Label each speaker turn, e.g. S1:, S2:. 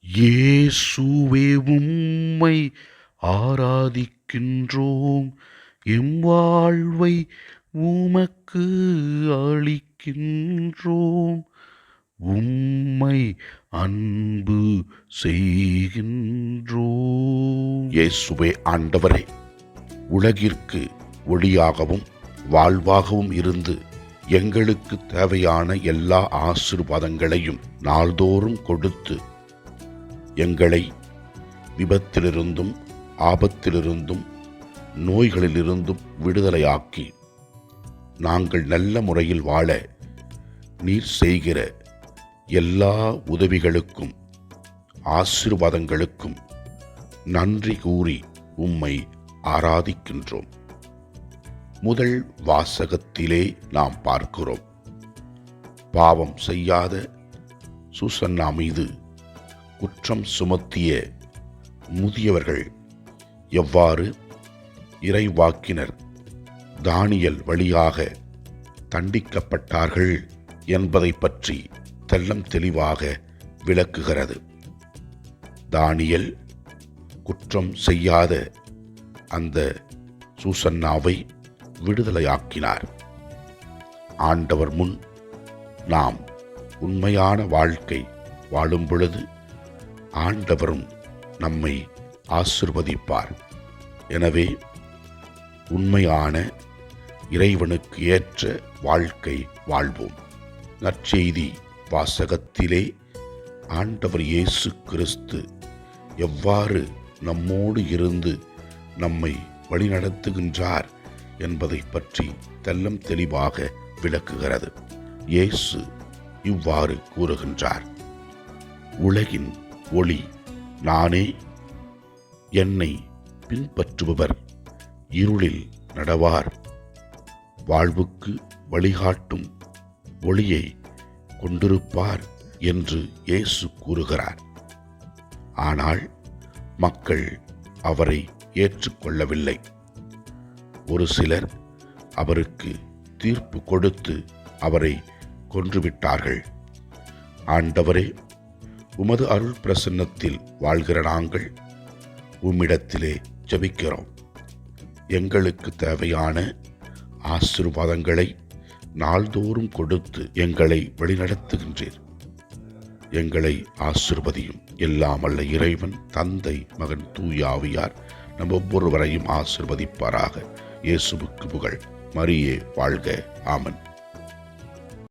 S1: இயேசுவே உம்மை ஆராதிக்கின்றோம், எம் வாழ்வை உமக்கு அளிக்கின்றோம், உம்மை அன்பு செய்கின்றோம். இயேசுவே ஆண்டவரே, உலகிற்கு ஒளியாகவும் வாழ்வாகவும் இருந்து எங்களுக்கு தேவையான எல்லா ஆசீர்வாதங்களையும் நாள்தோறும் கொடுத்து எங்களை விபத்திலிருந்தும் ஆபத்திலிருந்தும் நோய்களிலிருந்தும் விடுதலையாக்கி நாங்கள் நல்ல முறையில் வாழ நீர் செய்கிற எல்லா உதவிகளுக்கும் ஆசீர்வாதங்களுக்கும் நன்றி கூறி உம்மை ஆராதிக்கின்றோம். முதல் வாசகத்திலே நாம் பார்க்கிறோம், பாவம் செய்யாத சூசன்னா மீது குற்றம் சுமத்திய முதியவர்கள் எவ்வாறு இறைவாக்கினர் தானியேல் வழியாக தண்டிக்கப்பட்டார்கள் என்பதை பற்றி தெள்ளம் தெளிவாக விளக்குகிறது. தானியேல் குற்றம் செய்யாத அந்த சூசன்னாவை விடுதலையாக்கினார். ஆண்டவர் முன் நாம் உண்மையான வாழ்க்கை வாழும் பொழுது ஆண்டவரும் நம்மை ஆசிர்வதிப்பார். எனவே உண்மையான இறைவனுக்கு ஏற்ற வாழ்க்கை வாழ்வோம். நற்செய்தி வாசகத்திலே ஆண்டவர் இயேசு கிறிஸ்து எவ்வாறு நம்மோடு இருந்து நம்மை வழிநடத்துகின்றார் என்பதை பற்றி தெள்ளம் தெளிவாக விளக்குகிறது. இயேசு இவ்வாறு கூறுகின்றார், உலகின் ஒளி நானே, என்னை பின்பற்றுபவர் இருளில் நடவார், வாழ்வுக்கு வழிகாட்டும் ஒளியை கொண்டிருப்பார் என்று இயேசு கூறுகிறார். ஆனால் மக்கள் அவரை ஏற்றுக்கொள்ளவில்லை. ஒரு சிலர் அவருக்கு தீர்ப்பு கொடுத்து அவரை கொன்றுவிட்டார்கள். ஆண்டவரே, உமது அருள் பிரசன்னத்தில் வாழ்கிற நாங்கள் உம்மிடத்திலே ஜெபிக்கிறோம். எங்களுக்கு தேவையான ஆசீர்வாதங்களை நாள்தோறும் கொடுத்து எங்களை வழிநடத்துகின்றீர். எங்களை ஆசீர்வதியும். எல்லாம் வல்ல இறைவன், தந்தை, மகன், தூய ஆவியார் நம் ஒவ்வொருவரையும் ஆசீர்வதிப்பாராக. இயேசுவுக்கு புகழ். மரியே வாழ்க. ஆமென்.